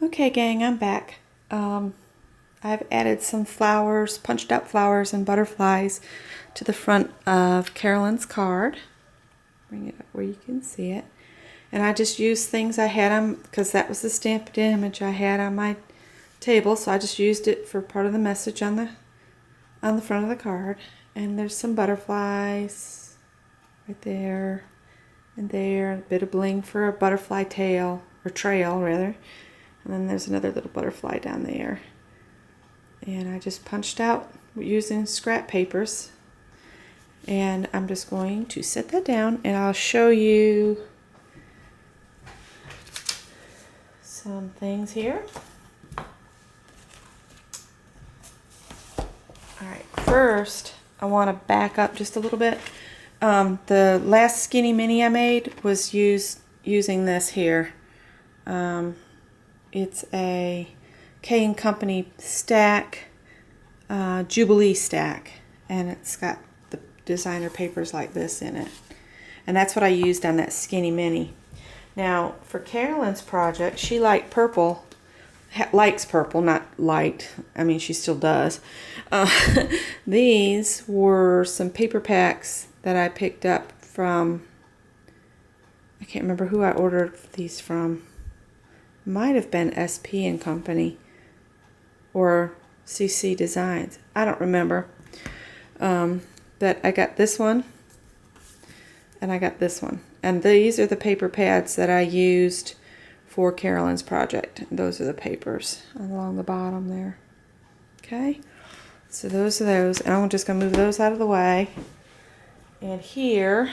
Okay, gang, I'm back. I've added some flowers, punched out flowers and butterflies to the front of Carolyn's card. Bring it up where you can see it. And I just used things I had on, because that was the stamped image I had on my table, so I just used it for part of the message on the front of the card. And there's some butterflies right there and there, a bit of bling for a butterfly tail, or trail rather. And then there's another little butterfly down there. And I just punched out using scrap papers. And I'm just going to set that down and I'll show you some things here. Alright, first I want to back up just a little bit. The last Skinny Mini I made was using this here. It's a K & Company stack, Jubilee stack, and it's got the designer papers like this in it. And that's what I used on that Skinny Mini. Now, for Carolyn's project, she liked purple, likes purple, not liked, I mean she still does. These were some paper packs that I picked up from, I can't remember who I ordered these from. Might have been SP & Company or CC Designs. I don't remember. But I got this one and I got this one. And these are the paper pads that I used for Carolyn's project. Those are the papers along the bottom there. Okay, so those are those. And I'm just going to move those out of the way. And here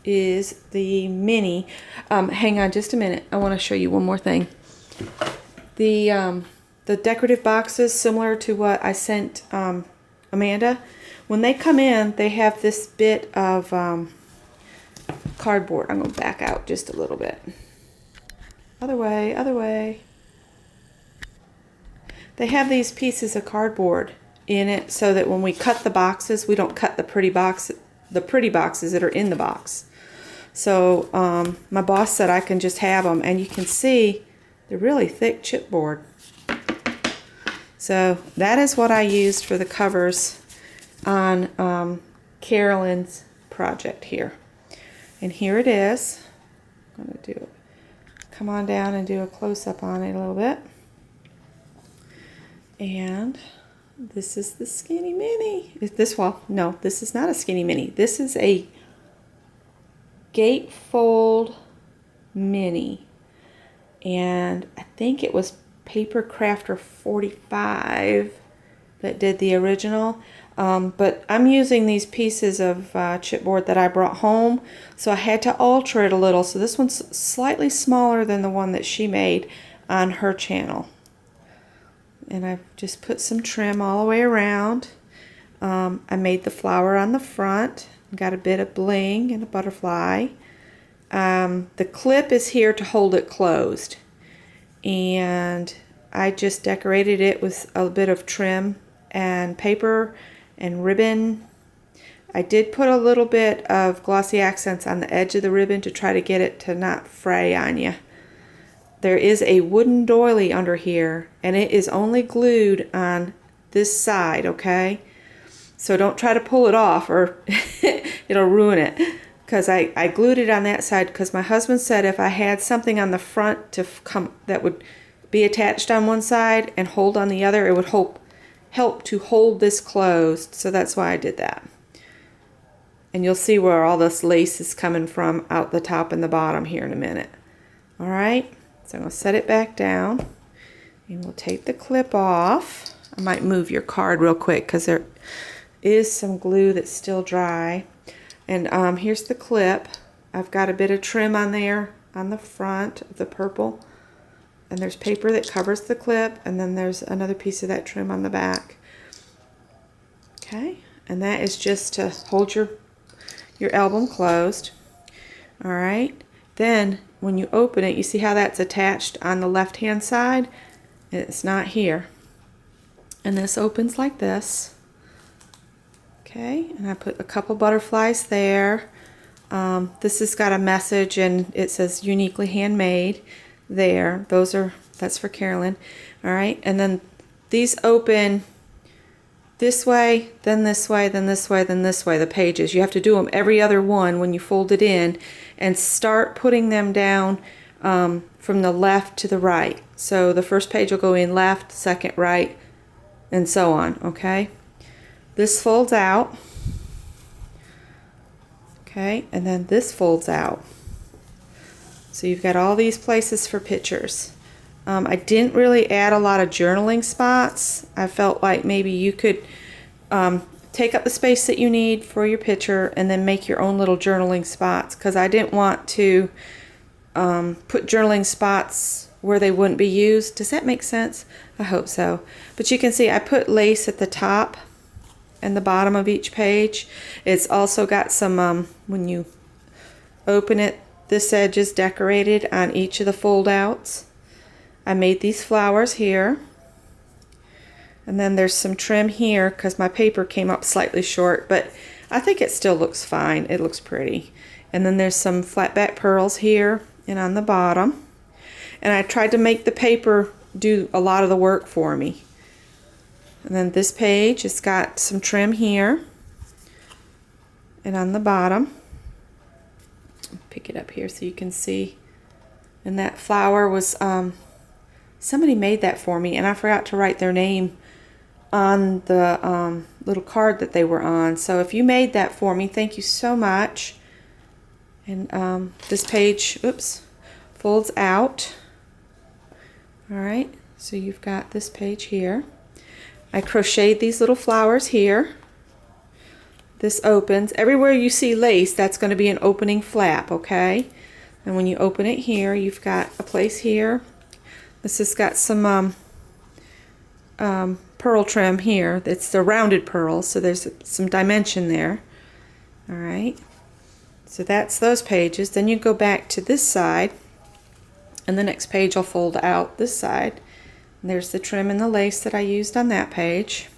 is the mini. Hang on just a minute. I want to show you one more thing. The decorative boxes, similar to what I sent Amanda, when they come in, they have this bit of cardboard. I'm going to back out just a little bit. Other way, other way. They have these pieces of cardboard in it so that when we cut the boxes, we don't cut the pretty boxes that are in the box. So my boss said I can just have them, and you can see they're really thick chipboard. So that is what I used for the covers on Carolyn's project here. And here it is. I'm going to come on down and do a close-up on it a little bit. And this is the Skinny Mini. No, this is not a Skinny Mini. This is a Gatefold Mini. And I think it was Paper Crafter 45 that did the original. But I'm using these pieces of chipboard that I brought home, so I had to alter it a little. So this one's slightly smaller than the one that she made on her channel. And I've just put some trim all the way around. I made the flower on the front. Got a bit of bling and a butterfly. The clip is here to hold it closed. And I just decorated it with a bit of trim and paper and ribbon. I did put a little bit of glossy accents on the edge of the ribbon to try to get it to not fray on you. There is a wooden doily under here, and it is only glued on this side, okay? So don't try to pull it off or it'll ruin it. Because I glued it on that side because my husband said if I had something on the front that would be attached on one side and hold on the other, it would help to hold this closed. So that's why I did that. And you'll see where all this lace is coming from out the top and the bottom here in a minute. All right, so I'm going to set it back down and we'll take the clip off. I might move your card real quick because there is some glue that's still dry. And here's the clip. I've got a bit of trim on there on the front of the purple. And there's paper that covers the clip. And then there's another piece of that trim on the back. Okay. And that is just to hold your album closed. All right. Then when you open it, you see how that's attached on the left-hand side? It's not here. And this opens like this. Okay, and I put a couple butterflies there. This has got a message and it says uniquely handmade there. Those are That's for Carolyn. All right, and then these open this way, then this way, then this way, then this way, the pages. You have to do them every other one when you fold it in, and start putting them down from the left to the right. So the first page will go in left, second right, and so on, okay? This folds out, okay, and then this folds out. So you've got all these places for pictures. I didn't really add a lot of journaling spots. I felt like maybe you could take up the space that you need for your picture and then make your own little journaling spots, because I didn't want to put journaling spots where they wouldn't be used. Does that make sense? I hope so. But you can see I put lace at the top and the bottom of each page. It's also got some, when you open it, this edge is decorated on each of the fold outs. I made these flowers here, and then there's some trim here because my paper came up slightly short, but I think it still looks fine. It looks pretty. And then there's some flat back pearls here and on the bottom, and I tried to make the paper do a lot of the work for me. And then this page, it's got some trim here and on the bottom. Pick it up here so you can see. And that flower was somebody made that for me, and I forgot to write their name on the little card that they were on. So if you made that for me, thank you so much. And this page, oops, folds out. All right, so you've got this page here. I crocheted these little flowers here. This opens. Everywhere you see lace, that's going to be an opening flap, okay? And when you open it here, you've got a place here. This has got some pearl trim here. It's the rounded pearls, so there's some dimension there. All right, so that's those pages. Then you go back to this side, and the next page will fold out this side. And there's the trim and the lace that I used on that page.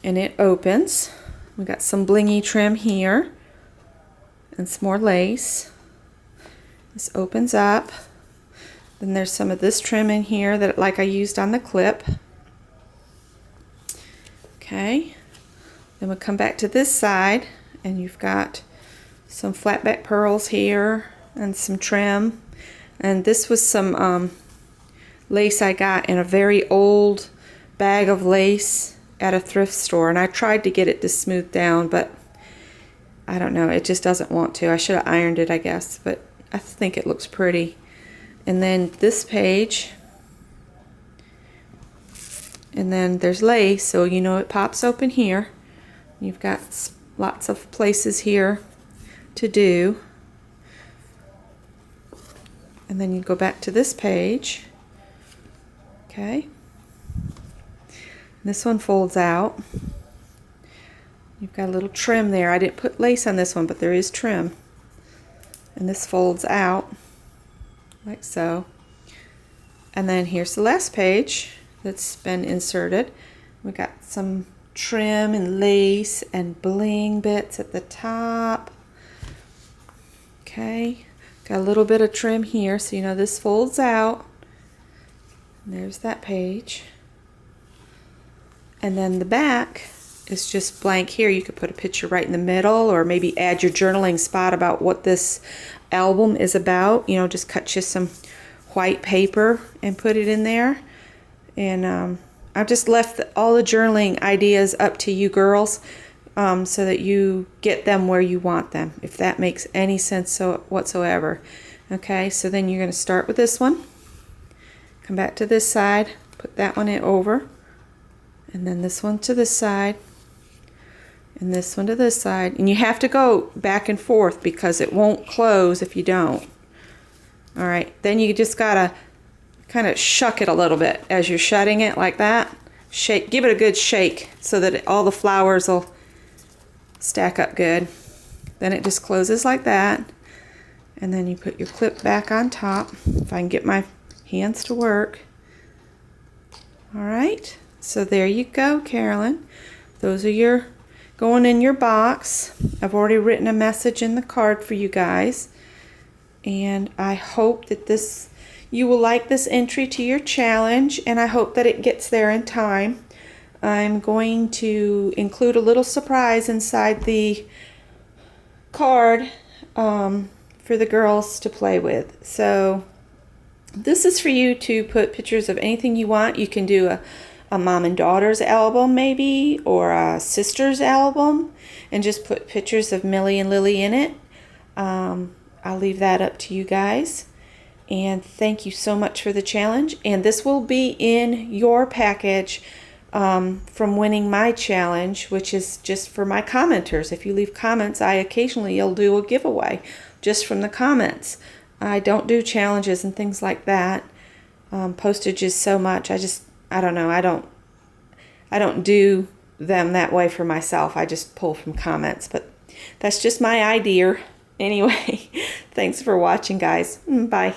And it opens. We got some blingy trim here and some more lace. This opens up. Then there's some of this trim in here that like I used on the clip. Okay. Then we'll come back to this side, and you've got some flat back pearls here and some trim. And this was some lace I got in a very old bag of lace at a thrift store, and I tried to get it to smooth down, but I don't know, it just doesn't want to. I should have ironed it, I guess, but I think it looks pretty. And then this page, and then there's lace, so you know it pops open here. You've got lots of places here to do. And then you go back to this page. Okay. This one folds out. You've got a little trim there. I didn't put lace on this one, but there is trim. And this folds out like so. And then here's the last page that's been inserted. We got some trim and lace and bling bits at the top. Okay, got a little bit of trim here, so you know this folds out. And there's that page. And then the back is just blank here. You could put a picture right in the middle, or maybe add your journaling spot about what this album is about. You know, just cut you some white paper and put it in there. And I've just left all the journaling ideas up to you girls, so that you get them where you want them, if that makes any sense whatsoever. Okay, so then you're going to start with this one. Come back to this side, put that one in over, and then this one to this side, and this one to this side. And you have to go back and forth because it won't close if you don't. All right, then you just gotta kind of shuck it a little bit as you're shutting it, like that. Shake, give it a good shake so that all the flowers will stack up good. Then it just closes like that, and then you put your clip back on top. If I can get my hands to work. All right, so there you go, Carolyn. Those are your going in your box. I've already written a message in the card for you guys, and I hope that this you will like this entry to your challenge, and I hope that it gets there in time. I'm going to include a little surprise inside the card for the girls to play with. So this is for you to put pictures of anything you want. You can do a mom and daughter's album maybe, or a sister's album, and just put pictures of Millie and Lily in it. I'll leave that up to you guys. And thank you so much for the challenge. And this will be in your package from winning my challenge, which is just for my commenters. If you leave comments, I occasionally will do a giveaway just from the comments. I don't do challenges and things like that. Postage is so much. I don't know. I don't do them that way for myself. I just pull from comments. But that's just my idea. Anyway, thanks for watching, guys. Bye.